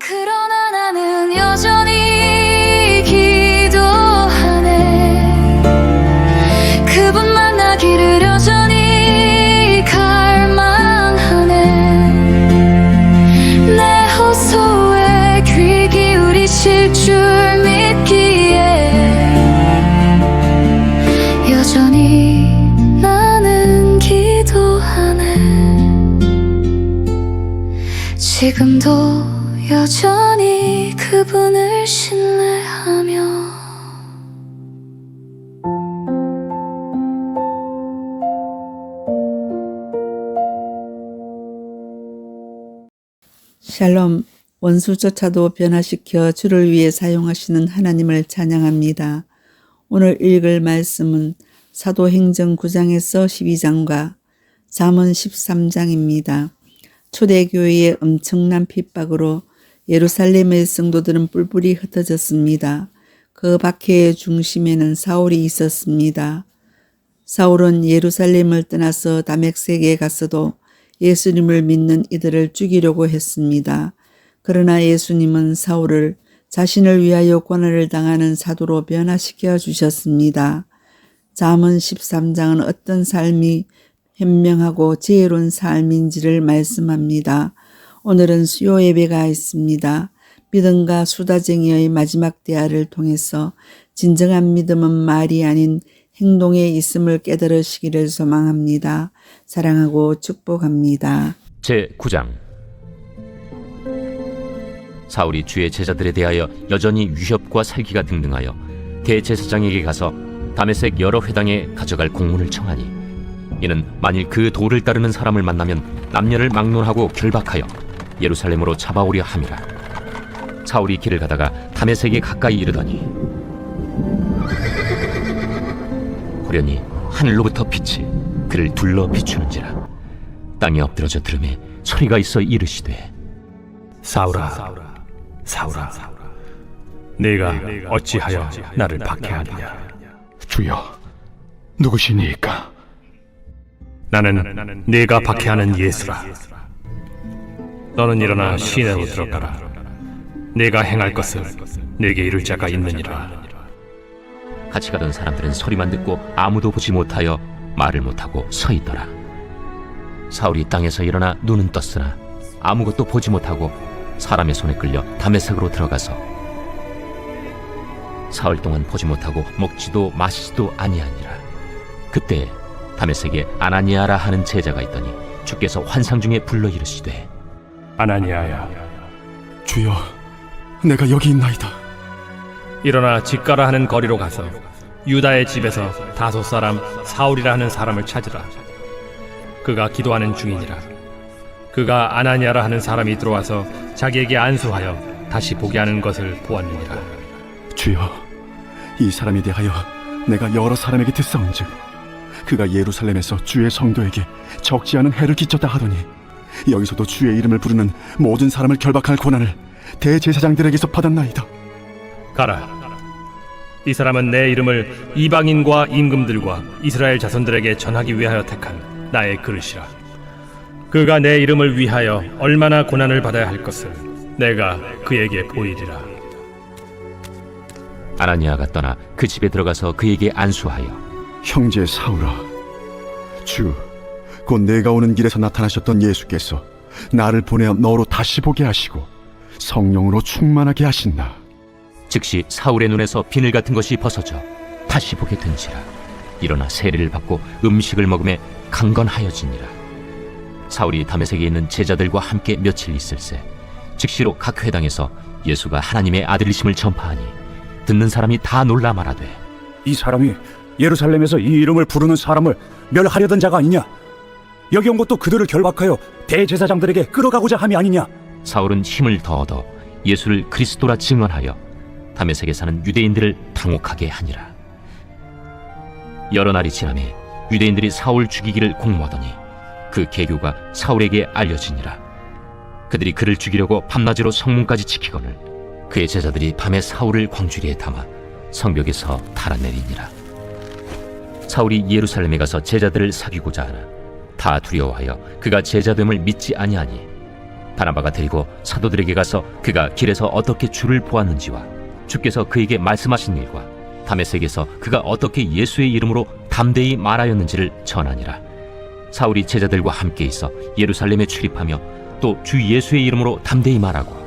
그러나 나는 여전히 기도하네. 그분 만나기를 여전히 갈망하네. 내 호소에 귀 기울이실 줄 믿기에 여전히 나는 기도하네. 지금도 여전히 그분을 신뢰하며 샬롬, 원수조차도 변화시켜 주를 위해 사용하시는 하나님을 찬양합니다. 오늘 읽을 말씀은 사도행전 9장에서 12장과 잠언 13장입니다. 초대교회의 엄청난 핍박으로 예루살렘의 성도들은 뿔뿔이 흩어졌습니다. 그 박해의 중심에는 사울이 있었습니다. 사울은 예루살렘을 떠나서 다메섹에 갔어도 예수님을 믿는 이들을 죽이려고 했습니다. 그러나 예수님은 사울을 자신을 위하여 고난을 당하는 사도로 변화시켜 주셨습니다. 잠언 13장은 어떤 삶이 현명하고 지혜로운 삶인지를 말씀합니다. 오늘은 수요 예배가 있습니다. 믿음과 수다쟁이의 마지막 대화를 통해서 진정한 믿음은 말이 아닌 행동에 있음을 깨달으시기를 소망합니다. 사랑하고 축복합니다. 제9장 사울이 주의 제자들에 대하여 여전히 위협과 살기가 등등하여 대제사장에게 가서 다메섹 여러 회당에 가져갈 공문을 청하니 이는 만일 그 도를 따르는 사람을 만나면 남녀를 막론하고 결박하여 예루살렘으로 잡아오려 함이라. 사울이 길을 가다가 다메섹에 가까이 이르더니 호련히 하늘로부터 빛이 그를 둘러 비추는지라. 땅에 엎드러져 들음에 소리가 있어 이르시되 사울아, 사울아, 네가 어찌하여 나를 박해하느냐? 주여, 누구시니까? 나는 네가 박해하는 예수라. 너는 일어나 시내로 들어가라. 네가 행할 것을 네게 이룰 자가 있느니라. 같이 가던 사람들은 소리만 듣고 아무도 보지 못하여 말을 못하고 서 있더라. 사울이 땅에서 일어나 눈은 떴으나 아무것도 보지 못하고 사람의 손에 끌려 다메섹으로 들어가서 사흘 동안 보지 못하고 먹지도 마시지도 아니하니라. 그때 다메섹에 아나니아라 하는 제자가 있더니 주께서 환상 중에 불러 이르시되 아나니아야, 주여, 내가 여기 있나이다. 일어나 집가라 하는 거리로 가서 유다의 집에서 다소 사람 사울이라 하는 사람을 찾으라. 그가 기도하는 중이니라. 그가 아나니아라 하는 사람이 들어와서 자기에게 안수하여 다시 보게 하는 것을 보았느니라. 주여, 이 사람에 대하여 내가 여러 사람에게 듣사온즉 그가 예루살렘에서 주의 성도에게 적지 않은 해를 끼쳤다 하더니 여기서도 주의 이름을 부르는 모든 사람을 결박할 고난을 대제사장들에게서 받았나이다. 가라. 이 사람은 내 이름을 이방인과 임금들과 이스라엘 자손들에게 전하기 위하여 택한 나의 그릇이라. 그가 내 이름을 위하여 얼마나 고난을 받아야 할 것을 내가 그에게 보이리라. 아나니아가 떠나 그 집에 들어가서 그에게 안수하여 형제 사울아, 주, 곧 내가 오는 길에서 나타나셨던 예수께서 나를 보내어 너로 다시 보게 하시고 성령으로 충만하게 하신다. 즉시 사울의 눈에서 비늘 같은 것이 벗어져 다시 보게 된지라. 일어나 세례를 받고 음식을 먹음에 강건하여지니라. 사울이 다메섹에 있는 제자들과 함께 며칠 있을새 즉시로 각 회당에서 예수가 하나님의 아들이심을 전파하니 듣는 사람이 다 놀라 말하되 이 사람이 예루살렘에서 이 이름을 부르는 사람을 멸하려던 자가 아니냐? 여기 온 것도 그들을 결박하여 대제사장들에게 끌어가고자 함이 아니냐? 사울은 힘을 더 얻어 예수를 그리스도라 증언하여 다메섹에 사는 유대인들을 당혹하게 하니라. 여러 날이 지나매 유대인들이 사울 죽이기를 공모하더니 그 계교가 사울에게 알려지니라. 그들이 그를 죽이려고 밤낮으로 성문까지 지키거늘 그의 제자들이 밤에 사울을 광주리에 담아 성벽에서 달아내리니라. 사울이 예루살렘에 가서 제자들을 사귀고자 하나 다 두려워하여 그가 제자됨을 믿지 아니하니 바나바가 데리고 사도들에게 가서 그가 길에서 어떻게 주를 보았는지와 주께서 그에게 말씀하신 일과 다메섹에서 그가 어떻게 예수의 이름으로 담대히 말하였는지를 전하니라. 사울이 제자들과 함께 있어 예루살렘에 출입하며 또 주 예수의 이름으로 담대히 말하고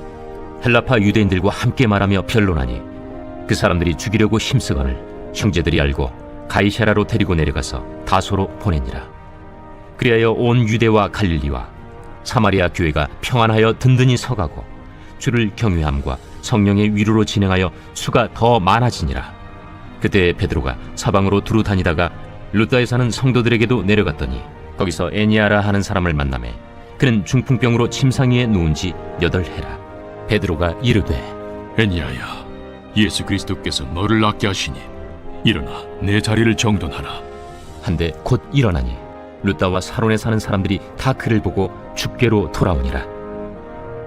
헬라파 유대인들과 함께 말하며 변론하니 그 사람들이 죽이려고 힘쓰거늘 형제들이 알고 가이사라로 데리고 내려가서 다소로 보내니라. 그리하여 온 유대와 갈릴리와 사마리아 교회가 평안하여 든든히 서가고 주를 경외함과 성령의 위로로 진행하여 수가 더 많아지니라. 그때 베드로가 사방으로 두루 다니다가 루다에 사는 성도들에게도 내려갔더니 거기서 애니아라 하는 사람을 만나매 그는 중풍병으로 침상 위에 누운 지 8해라. 베드로가 이르되 애니야야, 예수 그리스도께서 너를 낫게 하시니 일어나 내 자리를 정돈하라. 한데 곧 일어나니 루다와 사론에 사는 사람들이 다 그를 보고 주께로 돌아오니라.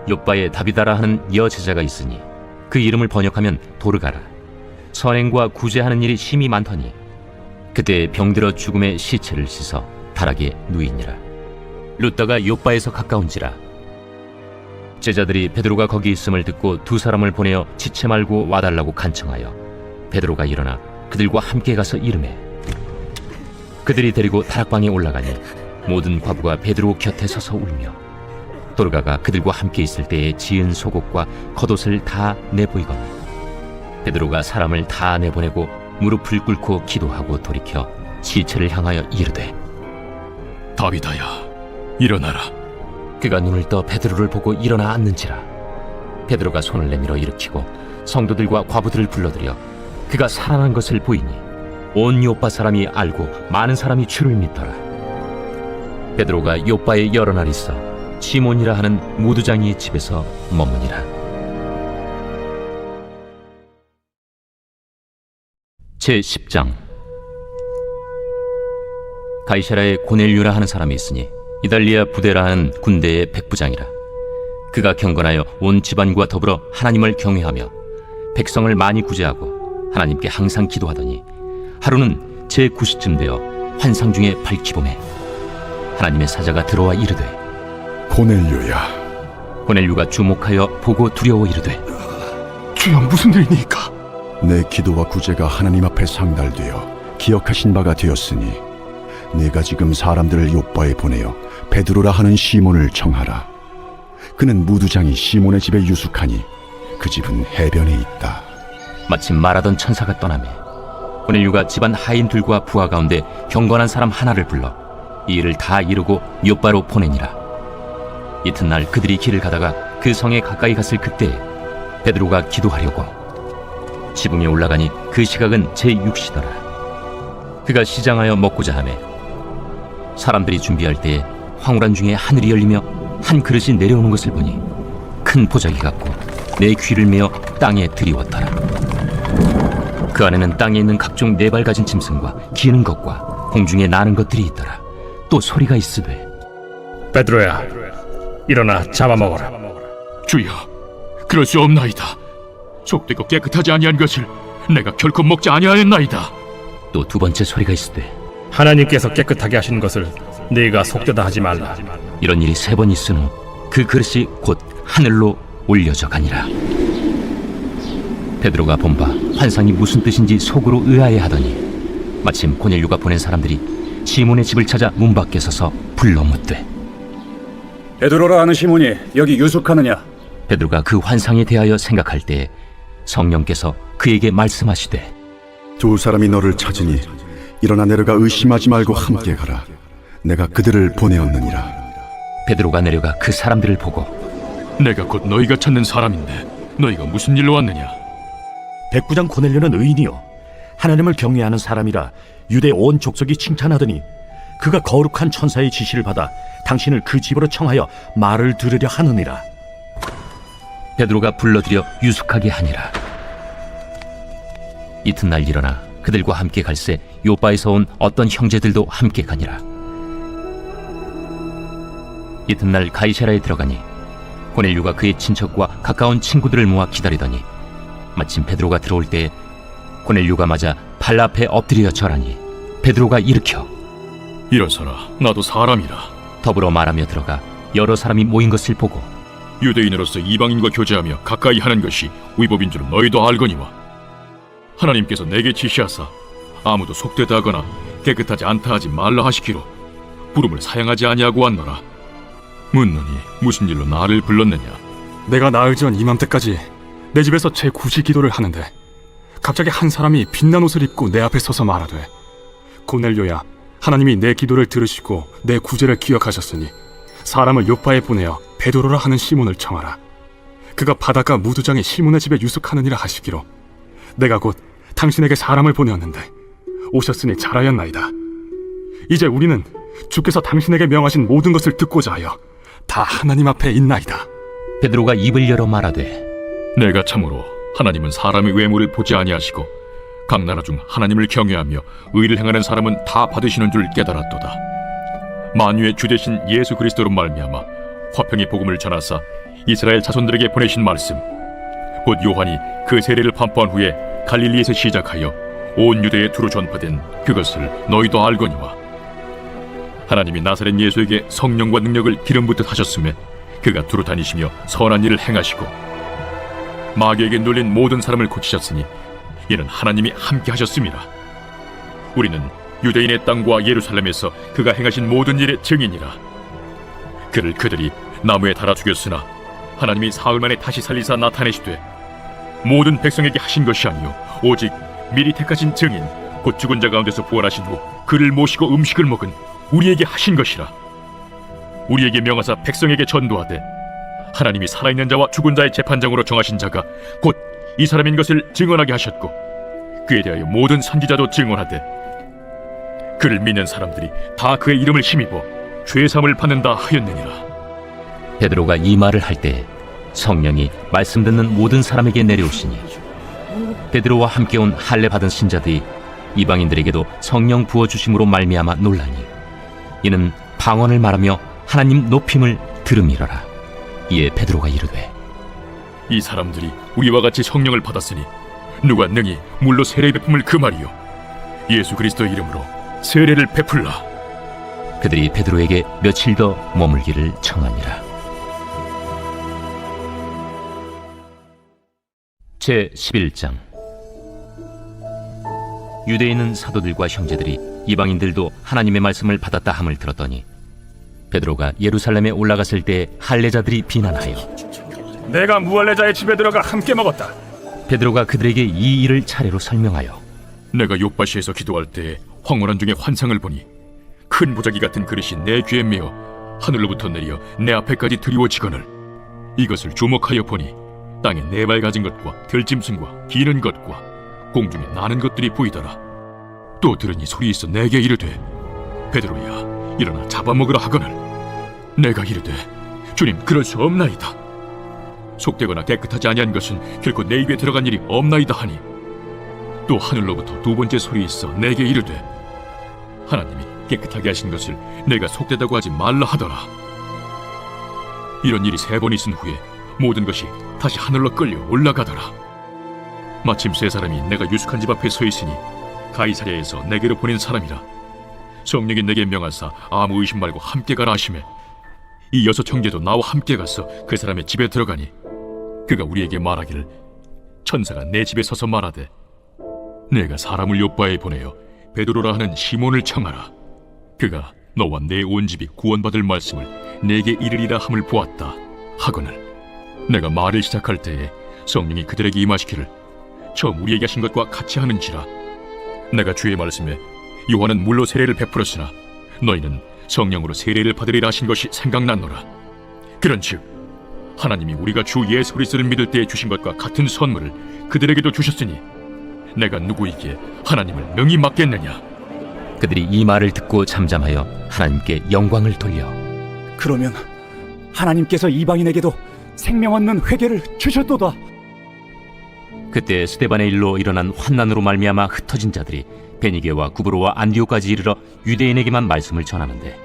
욥바에 다비다라 하는 여제자가 있으니 그 이름을 번역하면 도르가라. 선행과 구제하는 일이 심히 많더니 그때 병들어 죽음의 시체를 씻어 다락에 누이니라. 루다가 욥바에서 가까운지라. 제자들이 베드로가 거기 있음을 듣고 2 사람을 보내어 지체 말고 와달라고 간청하여 베드로가 일어나 그들과 함께 가서 이르매 그들이 데리고 다락방에 올라가니 모든 과부가 베드로 곁에 서서 울며 도르가가 그들과 함께 있을 때에 지은 속옷과 겉옷을 다 내보이거늘 베드로가 사람을 다 내보내고 무릎을 꿇고 기도하고 돌이켜 시체를 향하여 이르되 다비다야, 일어나라. 그가 눈을 떠 베드로를 보고 일어나 앉는지라. 베드로가 손을 내밀어 일으키고 성도들과 과부들을 불러들여 그가 살아난 것을 보이니 온 요빠 사람이 알고 많은 사람이 주를 믿더라. 베드로가 요빠에 여러 날 있어 시몬이라 하는 무두장이의 집에서 머무니라. 제10장. 가이사라에 고넬류라 하는 사람이 있으니 이달리아 부대라 하는 군대의 백부장이라. 그가 경건하여 온 집안과 더불어 하나님을 경외하며 백성을 많이 구제하고 하나님께 항상 기도하더니 하루는 제9시쯤 되어 환상 중에 밝히봄에 하나님의 사자가 들어와 이르되 고넬료야, 고넬류가 주목하여 보고 두려워 이르되 주여, 무슨 일이니까? 내 기도와 구제가 하나님 앞에 상달되어 기억하신 바가 되었으니 내가 지금 사람들을 욥바에 보내어 베드로라 하는 시몬을 청하라. 그는 무두장이 시몬의 집에 유숙하니 그 집은 해변에 있다. 마침 말하던 천사가 떠나매 고넬류가 집안 하인들과 부하 가운데 경건한 사람 하나를 불러 이 일을 다 이루고 욥바로 보내니라. 이튿날 그들이 길을 가다가 그 성에 가까이 갔을 그때에 베드로가 기도하려고 지붕에 올라가니 그 시각은 제6시더라. 그가 시장하여 먹고자 하매 사람들이 준비할 때에 황홀한 중에 하늘이 열리며 한 그릇이 내려오는 것을 보니 큰 보자기 같고 내 귀를 메어 땅에 들이웠더라. 그 안에는 땅에 있는 각종 4발 가진 짐승과 기는 것과 공중에 나는 것들이 있더라. 또 소리가 있으되 베드로야, 일어나 잡아먹어라. 주여, 그럴 수 없나이다. 속되고 깨끗하지 아니한 것을 내가 결코 먹지 아니하였나이다. 또 2번째 소리가 있으되 하나님께서 깨끗하게 하신 것을 네가 속되다 하지 말라. 이런 일이 3번 있은 후 그 그릇이 곧 하늘로 올려져 가니라. 베드로가 본 바 환상이 무슨 뜻인지 속으로 의아해하더니 마침 고넬류가 보낸 사람들이 시몬의 집을 찾아 문 밖에 서서 불러 묻되 베드로라 하는 시몬이 여기 유숙하느냐? 베드로가 그 환상에 대하여 생각할 때에 성령께서 그에게 말씀하시되 2 사람이 너를 찾으니 일어나 내려가 의심하지 말고 함께 가라. 내가 그들을 보내었느니라. 베드로가 내려가 그 사람들을 보고 내가 곧 너희가 찾는 사람인데 너희가 무슨 일로 왔느냐? 백부장 고넬료는 의인이요 하나님을 경외하는 사람이라 유대 온 족속이 칭찬하더니 그가 거룩한 천사의 지시를 받아 당신을 그 집으로 청하여 말을 들으려 하느니라. 베드로가 불러들여 유숙하게 하니라. 이튿날 일어나 그들과 함께 갈새 요바에서 온 어떤 형제들도 함께 가니라. 이튿날 가이사라에 들어가니 고넬류가 그의 친척과 가까운 친구들을 모아 기다리더니 마침 베드로가 들어올 때에 고넬류가 맞아 발 앞에 엎드려 절하니 베드로가 일으켜 일어서라, 나도 사람이라. 더불어 말하며 들어가 여러 사람이 모인 것을 보고 유대인으로서 이방인과 교제하며 가까이 하는 것이 위법인 줄은 너희도 알거니와 하나님께서 내게 지시하사 아무도 속되다 하거나 깨끗하지 않다 하지 말라 하시기로 부름을 사양하지 아니하고 왔노라. 묻노니 무슨 일로 나를 불렀느냐? 내가 나흘 전 이맘때까지 내 집에서 제9시 기도를 하는데 갑자기 한 사람이 빛난 옷을 입고 내 앞에 서서 말하되, 고넬료야, 하나님이 내 기도를 들으시고 내 구제를 기억하셨으니 사람을 요파에 보내어 베드로라 하는 시몬을 청하라. 그가 바닷가 무두장에 시몬의 집에 유숙하느니라 하시기로 내가 곧 당신에게 사람을 보내었는데 오셨으니 잘하였나이다. 이제 우리는 주께서 당신에게 명하신 모든 것을 듣고자 하여 다 하나님 앞에 있나이다. 베드로가 입을 열어 말하되 내가 참으로 하나님은 사람의 외모를 보지 아니하시고 각 나라 중 하나님을 경외하며 의를 행하는 사람은 다 받으시는 줄 깨달았도다. 만유의 주 되신 예수 그리스도로 말미암아 화평의 복음을 전하사 이스라엘 자손들에게 보내신 말씀, 곧 요한이 그 세례를 판포한 후에 갈릴리에서 시작하여 온 유대에 두루 전파된 그것을 너희도 알거니와 하나님이 나사렛 예수에게 성령과 능력을 기름 붓듯 하셨음에 그가 두루 다니시며 선한 일을 행하시고 마귀에게 눌린 모든 사람을 고치셨으니 이는 하나님이 함께 하셨습니다. 우리는 유대인의 땅과 예루살렘에서 그가 행하신 모든 일의 증인이라. 그를 그들이 나무에 달아 죽였으나 하나님이 사흘 만에 다시 살리사 나타내시되 모든 백성에게 하신 것이 아니요 오직 미리 택하신 증인 곧 죽은 자 가운데서 부활하신 후 그를 모시고 음식을 먹은 우리에게 하신 것이라. 우리에게 명하사 백성에게 전도하되 하나님이 살아있는 자와 죽은 자의 재판장으로 정하신 자가 곧 이 사람인 것을 증언하게 하셨고 그에 대하여 모든 선지자도 증언하되 그를 믿는 사람들이 다 그의 이름을 힘입어 죄사함을 받는다 하였느니라. 베드로가 이 말을 할 때 성령이 말씀 듣는 모든 사람에게 내려오시니 베드로와 함께 온 할례 받은 신자들이 이방인들에게도 성령 부어 주심으로 말미암아 놀라니 이는 방언을 말하며 하나님 높임을 들음이러라. 이에 베드로가 이르되 이 사람들이 우리와 같이 성령을 받았으니 누가 능히 물로 세례 베품을 금하리요 예수 그리스도의 이름으로 세례를 베풀라. 그들이 베드로에게 며칠 더 머물기를 청하니라. 제 11장. 유대에 있는 사도들과 형제들이 이방인들도 하나님의 말씀을 받았다 함을 들었더니 베드로가 예루살렘에 올라갔을 때 할례자들이 비난하여 내가 무할례자의 집에 들어가 함께 먹었다. 베드로가 그들에게 이 일을 차례로 설명하여 내가 욥바시에서 기도할 때 황홀한 중에 환상을 보니 큰 보자기 같은 그릇이 내 귀에 메어 하늘로부터 내려 내 앞에까지 드리워지거늘 이것을 주목하여 보니 땅에 네 발 가진 것과 들짐승과 기는 것과 공중에 나는 것들이 보이더라. 또 들으니 소리 있어 내게 이르되 베드로야 일어나 잡아먹으라 하거늘 내가 이르되 주님 그럴 수 없나이다. 속되거나 깨끗하지 아니한 것은 결코 내 입에 들어간 일이 없나이다 하니 또 하늘로부터 두 번째 소리 있어 내게 이르되 하나님이 깨끗하게 하신 것을 내가 속되다고 하지 말라 하더라. 이런 일이 3번 있은 후에 모든 것이 다시 하늘로 끌려 올라가더라. 마침 3사람이 내가 유숙한 집 앞에 서 있으니 가이사랴에서 내게로 보낸 사람이라. 성령이 내게 명하사 아무 의심 말고 함께 가라 하시매 이 6 형제도 나와 함께 가서 그 사람의 집에 들어가니 그가 우리에게 말하기를 천사가 내 집에 서서 말하되 내가 사람을 요바에 보내어 베드로라 하는 시몬을 청하라. 그가 너와 내 온 집이 구원받을 말씀을 내게 이르리라 함을 보았다 하거늘 내가 말을 시작할 때에 성령이 그들에게 임하시기를 처음 우리에게 하신 것과 같이 하는지라. 내가 주의 말씀에 요한은 물로 세례를 베풀었으나 너희는 성령으로 세례를 받으리라 하신 것이 생각났노라. 그런즉 하나님이 우리가 주 예수 그리스도를 믿을 때에 주신 것과 같은 선물을 그들에게도 주셨으니 내가 누구에게 하나님을 능히 맡겠느냐. 그들이 이 말을 듣고 잠잠하여 하나님께 영광을 돌려 그러면 하나님께서 이방인에게도 생명 얻는 회개를 주셨도다. 그때 스데반의 일로 일어난 환난으로 말미암아 흩어진 자들이 베니게와 구브로와 안디오까지 이르러 유대인에게만 말씀을 전하는데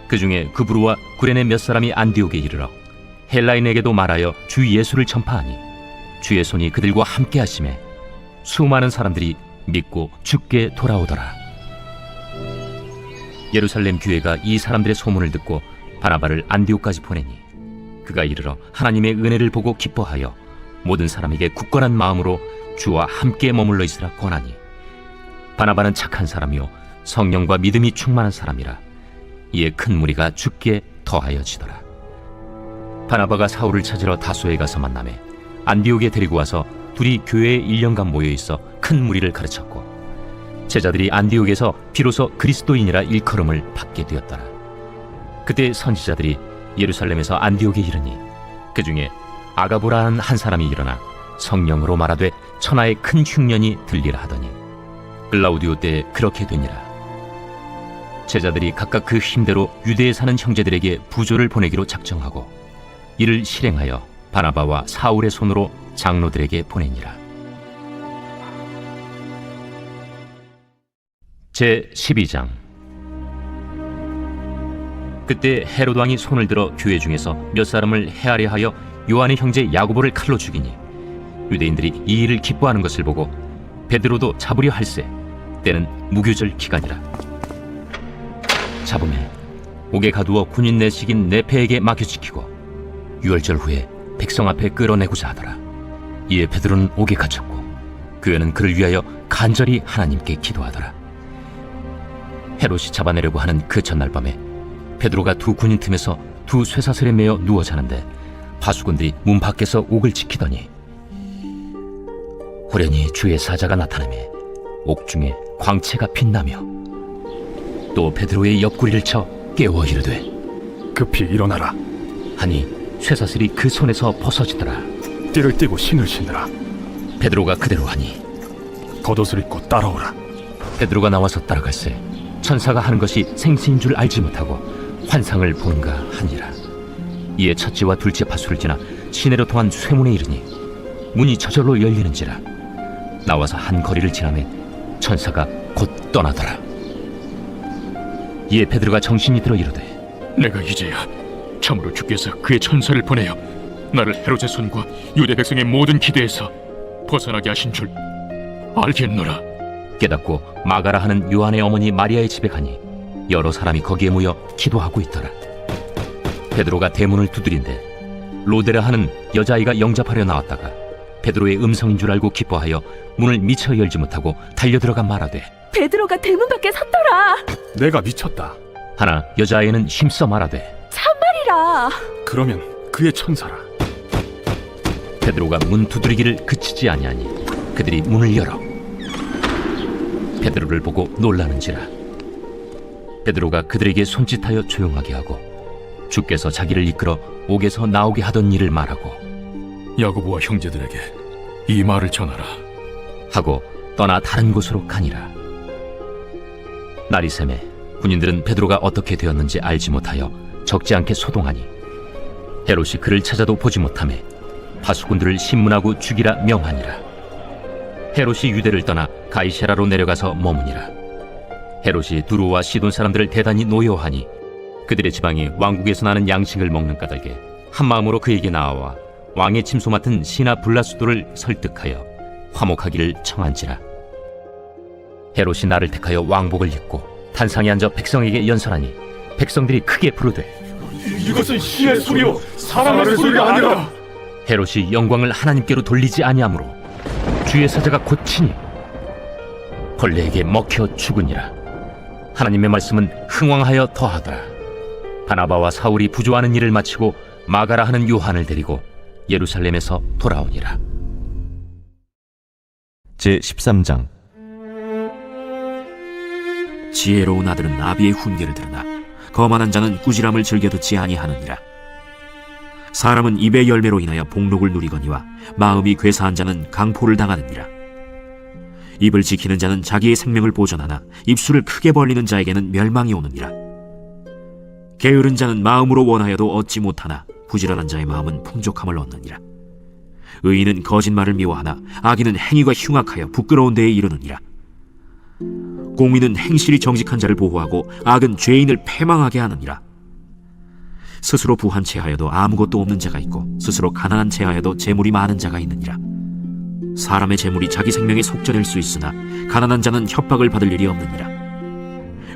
그 중에 구브로와 구레네 몇 사람이 안디옥에 이르러 헬라인에게도 말하여 주 예수를 전파하니 주의 손이 그들과 함께 하심에 수많은 사람들이 믿고 주께 돌아오더라. 예루살렘 교회가 이 사람들의 소문을 듣고 바나바를 안디옥까지 보내니 그가 이르러 하나님의 은혜를 보고 기뻐하여 모든 사람에게 굳건한 마음으로 주와 함께 머물러 있으라 권하니, 바나바는 착한 사람이요 성령과 믿음이 충만한 사람이라. 이에 큰 무리가 죽게 더하여지더라. 바나바가 사울을 찾으러 다소에 가서 만나매 안디옥에 데리고 와서 둘이 교회에 1년간 모여 있어 큰 무리를 가르쳤고, 제자들이 안디옥에서 비로소 그리스도인이라 일컬음을 받게 되었더라. 그때 선지자들이 예루살렘에서 안디옥에 이르니, 그 중에 아가보라는 한 사람이 일어나 성령으로 말하되 천하의 큰 흉년이 들리라 하더니, 글라우디오 때 그렇게 되니라. 제자들이 각각 그 힘대로 유대에 사는 형제들에게 부조를 보내기로 작정하고 이를 실행하여 바나바와 사울의 손으로 장로들에게 보내니라. 제 12장. 그때 헤롯 왕이 손을 들어 교회 중에서 몇 사람을 해하려 하여 요한의 형제 야고보를 칼로 죽이니, 유대인들이 이 일을 기뻐하는 것을 보고 베드로도 잡으려 할세. 때는 무교절 기간이라. 잡음에 옥에 가두어 군인 내식인 네페에게 맡겨지키고 유월절 후에 백성 앞에 끌어내고자 하더라. 이에 베드로는 옥에 갇혔고 교회는 그를 위하여 간절히 하나님께 기도하더라. 헤롯이 잡아내려고 하는 그 전날 밤에 베드로가 두 군인 틈에서 두 쇠사슬에 매어 누워 자는데 파수꾼들이 문 밖에서 옥을 지키더니, 호련히 주의 사자가 나타나매 옥중에 광채가 빛나며 또 베드로의 옆구리를 쳐 깨워 이르되 급히 일어나라. 하니 쇠사슬이 그 손에서 벗어지더라. 띠를 띠고 신을 신으라. 베드로가 그대로 하니 겉옷을 입고 따라오라. 베드로가 나와서 따라갈새 천사가 하는 것이 생시인 줄 알지 못하고 환상을 보는가 하니라. 이에 첫째와 둘째 파수를 지나 시내로 통한 쇠문에 이르니 문이 저절로 열리는지라. 나와서 한 거리를 지나매 천사가 곧 떠나더라. 이에 베드로가 정신이 들어 이르되, 내가 이제야 참으로 주께서 그의 천사를 보내어 나를 헤롯의 손과 유대 백성의 모든 기대에서 벗어나게 하신 줄 알겠노라. 깨닫고 마가라 하는 요한의 어머니 마리아의 집에 가니 여러 사람이 거기에 모여 기도하고 있더라. 베드로가 대문을 두드린데 로데라 하는 여자아이가 영접하려 나왔다가 베드로의 음성인 줄 알고 기뻐하여 문을 미처 열지 못하고 달려들어가 말하되, 베드로가 대문 밖에 섰더라. 내가 미쳤다. 하나 여자아이는 힘써 말하되, 참말이라. 그러면 그의 천사라. 베드로가 문 두드리기를 그치지 아니하니 그들이 문을 열어 베드로를 보고 놀라는지라. 베드로가 그들에게 손짓하여 조용하게 하고 주께서 자기를 이끌어 옥에서 나오게 하던 일을 말하고 야고보와 형제들에게 이 말을 전하라. 하고 떠나 다른 곳으로 가니라. 날이 새매 군인들은 베드로가 어떻게 되었는지 알지 못하여 적지 않게 소동하니 헤롯이 그를 찾아도 보지 못하매 파수꾼들을 신문하고 죽이라 명하니라. 헤롯이 유대를 떠나 가이사라로 내려가서 머무니라. 헤롯이 두로와 시돈 사람들을 대단히 노여하니 그들의 지방이 왕국에서 나는 양식을 먹는 까닭에 한 마음으로 그에게 나아와 왕의 침소 맡은 시나 블라수도를 설득하여 화목하기를 청한지라. 헤롯이 나를 택하여 왕복을 입고 단상에 앉아 백성에게 연설하니 백성들이 크게 부르되, 이것은 신의 소리요 사람의 소리가 아니라. 헤롯이 영광을 하나님께로 돌리지 아니하므로 주의 사자가 고치니 벌레에게 먹혀 죽으니라. 하나님의 말씀은 흥왕하여 더하더라. 바나바와 사울이 부조하는 일을 마치고 마가라 하는 요한을 데리고 예루살렘에서 돌아오니라. 제 13장. 지혜로운 아들은 아비의 훈계를 들으나 거만한 자는 꾸지람을 즐겨 듣지 아니하느니라. 사람은 입의 열매로 인하여 복록을 누리거니와 마음이 괴사한 자는 강포를 당하느니라. 입을 지키는 자는 자기의 생명을 보존하나 입술을 크게 벌리는 자에게는 멸망이 오느니라. 게으른 자는 마음으로 원하여도 얻지 못하나 부지런한 자의 마음은 풍족함을 얻느니라. 의인은 거짓말을 미워하나 악인은 행위가 흉악하여 부끄러운 데에 이르느니라. 공의는 행실이 정직한 자를 보호하고 악은 죄인을 패망하게 하느니라. 스스로 부한 채하여도 아무것도 없는 자가 있고 스스로 가난한 채하여도 재물이 많은 자가 있느니라. 사람의 재물이 자기 생명에 속전일 수 있으나 가난한 자는 협박을 받을 일이 없느니라.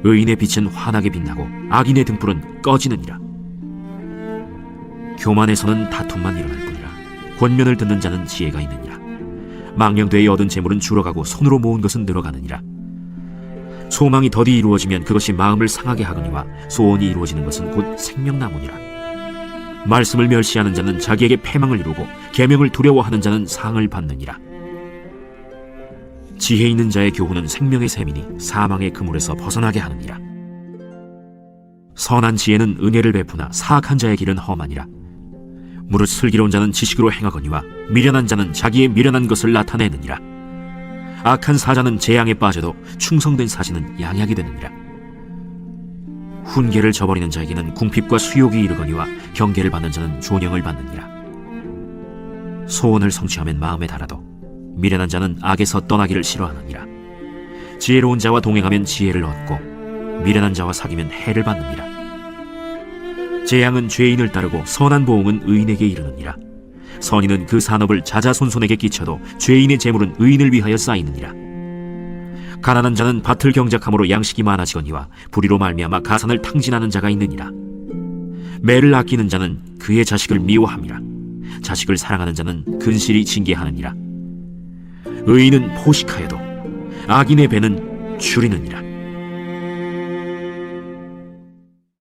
의인의 빛은 환하게 빛나고 악인의 등불은 꺼지느니라. 교만에서는 다툼만 일어날 뿐이라 권면을 듣는 자는 지혜가 있느니라. 망령되이 얻은 재물은 줄어가고 손으로 모은 것은 늘어가느니라. 소망이 더디 이루어지면 그것이 마음을 상하게 하거니와 소원이 이루어지는 것은 곧 생명나무니라. 말씀을 멸시하는 자는 자기에게 패망을 이루고 계명을 두려워하는 자는 상을 받느니라. 지혜 있는 자의 교훈은 생명의 샘이니 사망의 그물에서 벗어나게 하느니라. 선한 지혜는 은혜를 베푸나 사악한 자의 길은 험하니라. 무릇 슬기로운 자는 지식으로 행하거니와 미련한 자는 자기의 미련한 것을 나타내느니라. 악한 사자는 재앙에 빠져도 충성된 사신은 양약이 되느니라. 훈계를 저버리는 자에게는 궁핍과 수욕이 이르거니와 경계를 받는 자는 존영을 받느니라. 소원을 성취하면 마음에 달아도 미련한 자는 악에서 떠나기를 싫어하느니라. 지혜로운 자와 동행하면 지혜를 얻고 미련한 자와 사귀면 해를 받느니라. 재앙은 죄인을 따르고 선한 보응은 의인에게 이르느니라. 선인은 그 산업을 자자손손에게 끼쳐도 죄인의 재물은 의인을 위하여 쌓이느니라. 가난한 자는 밭을 경작함으로 양식이 많아지거니와 불의로 말미암아 가산을 탕진하는 자가 있느니라. 매를 아끼는 자는 그의 자식을 미워함이라. 자식을 사랑하는 자는 근실이 징계하느니라. 의인은 포식하여도 악인의 배는 줄이느니라.